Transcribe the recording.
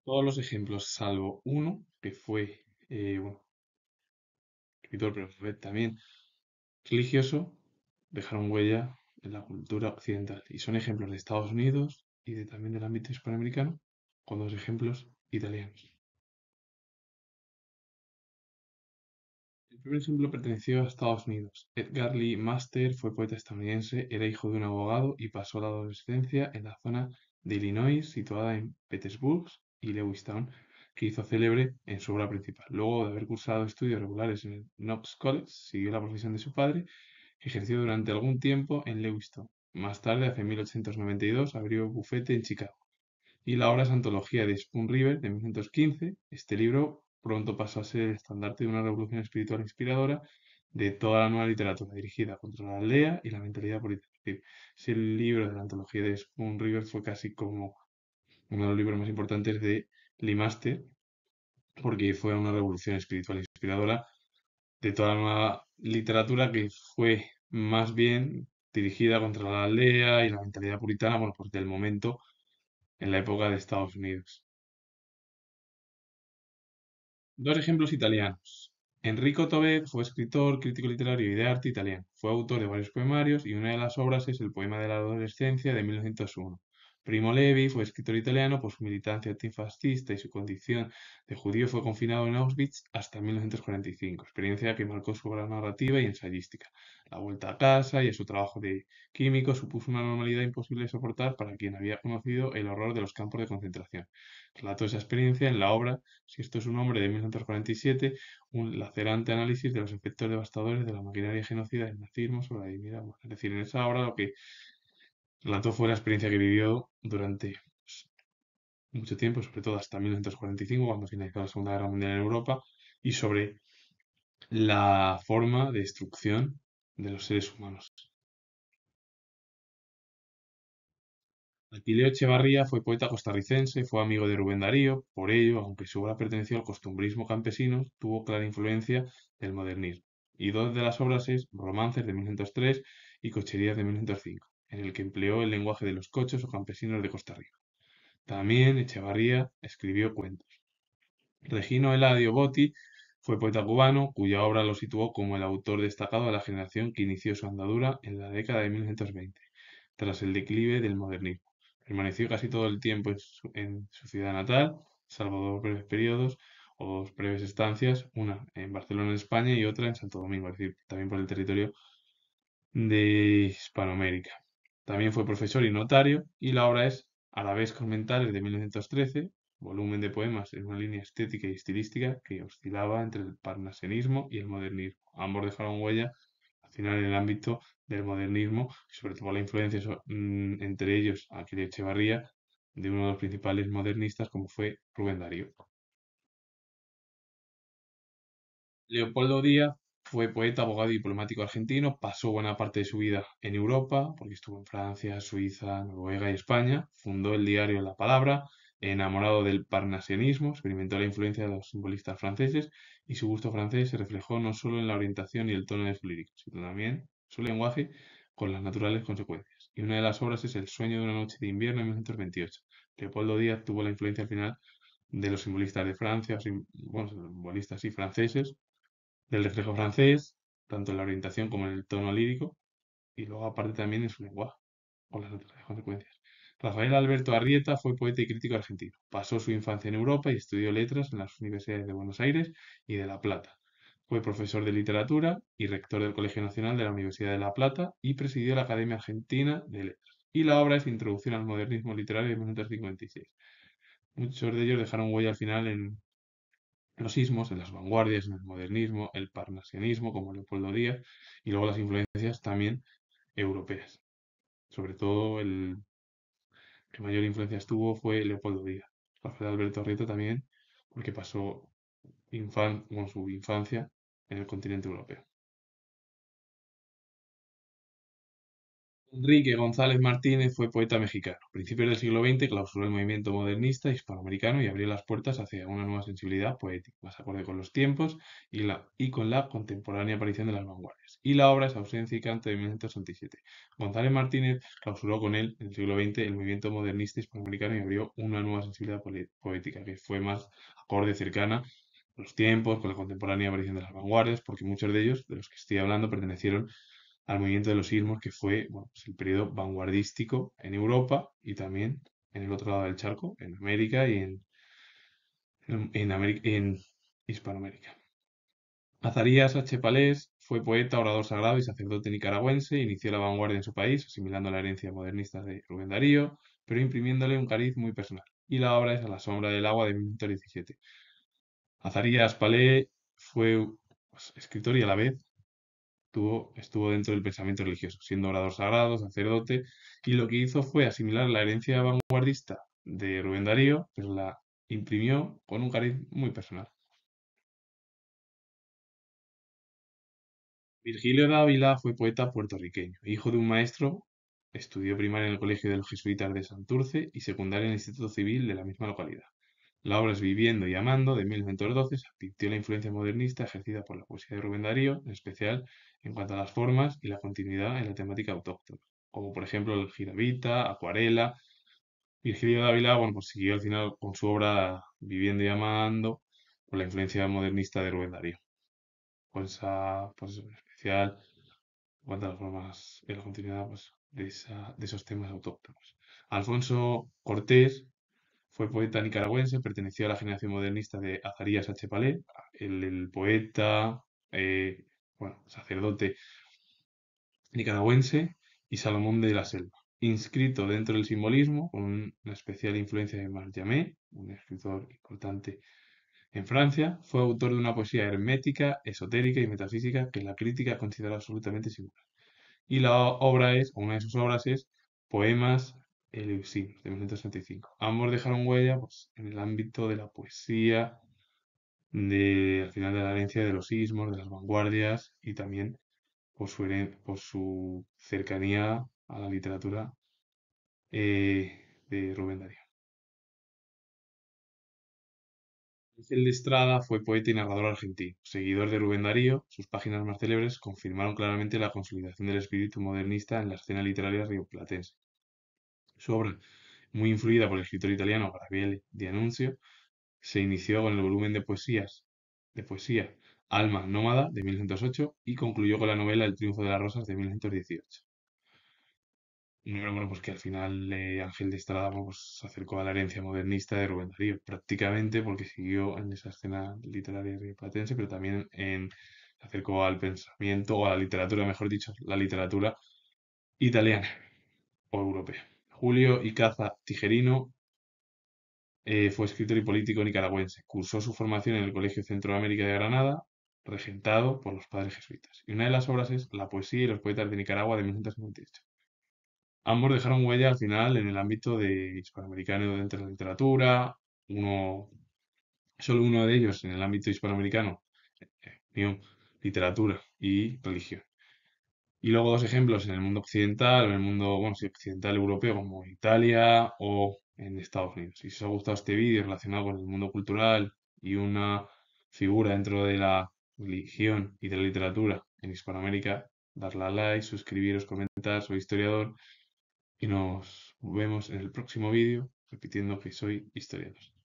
Todos los ejemplos, salvo uno, que fue, bueno, escritor, pero fue también religioso, dejaron huella en la cultura occidental. Y son ejemplos de Estados Unidos y también del ámbito hispanoamericano, con dos ejemplos italianos. El primer ejemplo perteneció a Estados Unidos. Edgar Lee Master fue poeta estadounidense, era hijo de un abogado y pasó la adolescencia en la zona de Illinois, situada en Petersburg y Lewistown, que hizo célebre en su obra principal. Luego de haber cursado estudios regulares en el Knox College, siguió la profesión de su padre, que ejerció durante algún tiempo en Lewiston. Más tarde, hacia 1892, abrió bufete en Chicago y la obra es antología de Spoon River de 1915. Este libro pronto pasó a ser el estandarte de una revolución espiritual inspiradora de toda la nueva literatura dirigida contra la aldea y la mentalidad política. Es decir, ese libro de la antología de Spoon River fue casi como uno de los libros más importantes de Limaste, porque fue una revolución espiritual inspiradora de toda la nueva literatura que fue más bien dirigida contra la aldea y la mentalidad puritana, bueno, pues del momento en la época de Estados Unidos. Dos ejemplos italianos. Enrico Tobé fue escritor, crítico literario y de arte italiano. Fue autor de varios poemarios y una de las obras es el poema de la adolescencia de 1901. Primo Levi fue escritor italiano, por su militancia antifascista y su condición de judío fue confinado en Auschwitz hasta 1945, experiencia que marcó su obra narrativa y ensayística. La vuelta a casa y a su trabajo de químico supuso una normalidad imposible de soportar para quien había conocido el horror de los campos de concentración. Relató esa experiencia en la obra Si esto es un hombre de 1947, un lacerante análisis de los efectos devastadores de la maquinaria genocida del nazismo sobre la dignidad humana. Es decir, en esa obra lo que relató fue la experiencia que vivió durante mucho tiempo, sobre todo hasta 1945, cuando finalizó la Segunda Guerra Mundial en Europa, y sobre la forma de destrucción de los seres humanos. Aquileo Echevarría fue poeta costarricense, fue amigo de Rubén Darío, por ello, aunque su obra perteneció al costumbrismo campesino, tuvo clara influencia del modernismo. Y dos de las obras es Romances de 1903 y Cocherías de 1905, en el que empleó el lenguaje de los cochos o campesinos de Costa Rica. También Echevarría escribió cuentos. Regino Eladio Botti fue poeta cubano, cuya obra lo situó como el autor destacado de la generación que inició su andadura en la década de 1920, tras el declive del modernismo. Permaneció casi todo el tiempo en su ciudad natal, salvo dos breves periodos o dos breves estancias, una en Barcelona, España, y otra en Santo Domingo, es decir, también por el territorio de Hispanoamérica. También fue profesor y notario, y la obra es Arabescos Mentales de 1913, volumen de poemas en una línea estética y estilística que oscilaba entre el parnasianismo y el modernismo. Ambos dejaron huella al final en el ámbito del modernismo, sobre todo por la influencia entre ellos, Aquileo Echevarría, de uno de los principales modernistas como fue Rubén Darío. Leopoldo Díaz fue poeta, abogado y diplomático argentino, pasó buena parte de su vida en Europa, porque estuvo en Francia, Suiza, Noruega y España, fundó el diario La Palabra, enamorado del parnasianismo, experimentó la influencia de los simbolistas franceses y su gusto francés se reflejó no solo en la orientación y el tono de su lírica, sino también su lenguaje con las naturales consecuencias. Y una de las obras es El sueño de una noche de invierno en 1928. Leopoldo Díaz tuvo la influencia al final de los simbolistas de Francia, bueno, simbolistas y franceses, del reflejo francés, tanto en la orientación como en el tono lírico, y luego aparte también en su lenguaje, con las naturales consecuencias. Rafael Alberto Arrieta fue poeta y crítico argentino. Pasó su infancia en Europa y estudió letras en las universidades de Buenos Aires y de La Plata. Fue profesor de literatura y rector del Colegio Nacional de la Universidad de La Plata y presidió la Academia Argentina de Letras. Y la obra es Introducción al Modernismo Literario de 1956. Muchos de ellos dejaron huella al final en los sismos, en las vanguardias, en el modernismo, el parnasianismo, como Leopoldo Díaz, y luego las influencias también europeas. Sobre todo el que mayor influencia tuvo fue Leopoldo Díaz. Rafael Alberto Arrieta también, porque pasó su infancia en el continente europeo. Enrique González Martínez fue poeta mexicano. A principios del siglo XX clausuró el movimiento modernista hispanoamericano y abrió las puertas hacia una nueva sensibilidad poética, más acorde con los tiempos y con la contemporánea aparición de las vanguardias. Y la obra es Ausencia y Canto de 1967. González Martínez clausuró con él en el siglo XX el movimiento modernista hispanoamericano y abrió una nueva sensibilidad poética que fue más acorde, cercana con los tiempos, con la contemporánea aparición de las vanguardias, porque muchos de ellos, de los que estoy hablando, pertenecieron al movimiento de los sismos, que fue bueno, pues el periodo vanguardístico en Europa y también en el otro lado del charco, en América y en Hispanoamérica. Azarías H. Palés fue poeta, orador sagrado y sacerdote nicaragüense. Inició la vanguardia en su país, asimilando la herencia modernista de Rubén Darío, pero imprimiéndole un cariz muy personal. Y la obra es A la sombra del agua de 1917. Azarías Palé fue pues, escritor y a la vez estuvo dentro del pensamiento religioso, siendo orador sagrado, sacerdote, y lo que hizo fue asimilar la herencia vanguardista de Rubén Darío, pero la imprimió con un cariz muy personal. Virgilio Dávila fue poeta puertorriqueño, hijo de un maestro, estudió primaria en el Colegio de los Jesuitas de Santurce y secundaria en el Instituto Civil de la misma localidad. La obra es Viviendo y Amando, de 1912, se advirtió la influencia modernista ejercida por la poesía de Rubén Darío, en especial en cuanto a las formas y la continuidad en la temática autóctona, como por ejemplo el Giravita, Acuarela. Virgilio Dávila, bueno, pues siguió al final con su obra Viviendo y Amando, con la influencia modernista de Rubén Darío. Pues en especial en cuanto a las formas y la continuidad pues, de esos temas autóctonos. Alfonso Cortés fue poeta nicaragüense, perteneció a la generación modernista de Azarías H. Palé, el poeta, eh, bueno, sacerdote nicaragüense, y Salomón de la Selva. Inscrito dentro del simbolismo, con una especial influencia de Marc Jamé, un escritor importante en Francia, fue autor de una poesía hermética, esotérica y metafísica que la crítica considera absolutamente singular. Y la obra es, o una de sus obras es, Poemas Eleusinos, de 1965. Ambos dejaron huella pues, en el ámbito de la poesía, al final de la herencia de los sismos, de las vanguardias y también por su cercanía a la literatura de Rubén Darío. Ángel de Estrada fue poeta y narrador argentino. Seguidor de Rubén Darío, sus páginas más célebres confirmaron claramente la consolidación del espíritu modernista en la escena literaria rioplatense. Su obra, muy influida por el escritor italiano Gabriele D'Annunzio, se inició con el volumen de poesía Alma Nómada de 1908 y concluyó con la novela El triunfo de las rosas de 1918. Bueno, pues que al final Ángel de Estrada pues, se acercó a la herencia modernista de Rubén Darío, prácticamente porque siguió en esa escena literaria rioplatense, pero también se acercó al pensamiento, o a la literatura, mejor dicho, la literatura italiana o europea. Julio Icaza Tijerino fue escritor y político nicaragüense. Cursó su formación en el Colegio Centroamérica de Granada, regentado por los padres jesuitas. Y una de las obras es La poesía y los poetas de Nicaragua de 1958. Ambos dejaron huella al final en el ámbito de hispanoamericano dentro de la literatura, uno, solo uno de ellos en el ámbito hispanoamericano, unión, literatura y religión. Y luego dos ejemplos en el mundo occidental, o en el mundo, bueno, sí, occidental europeo, como Italia o en Estados Unidos. Si os ha gustado este vídeo relacionado con el mundo cultural y una figura dentro de la religión y de la literatura en Hispanoamérica, darle a like, suscribiros, comentar, soy historiador y nos vemos en el próximo vídeo repitiendo que soy historiador.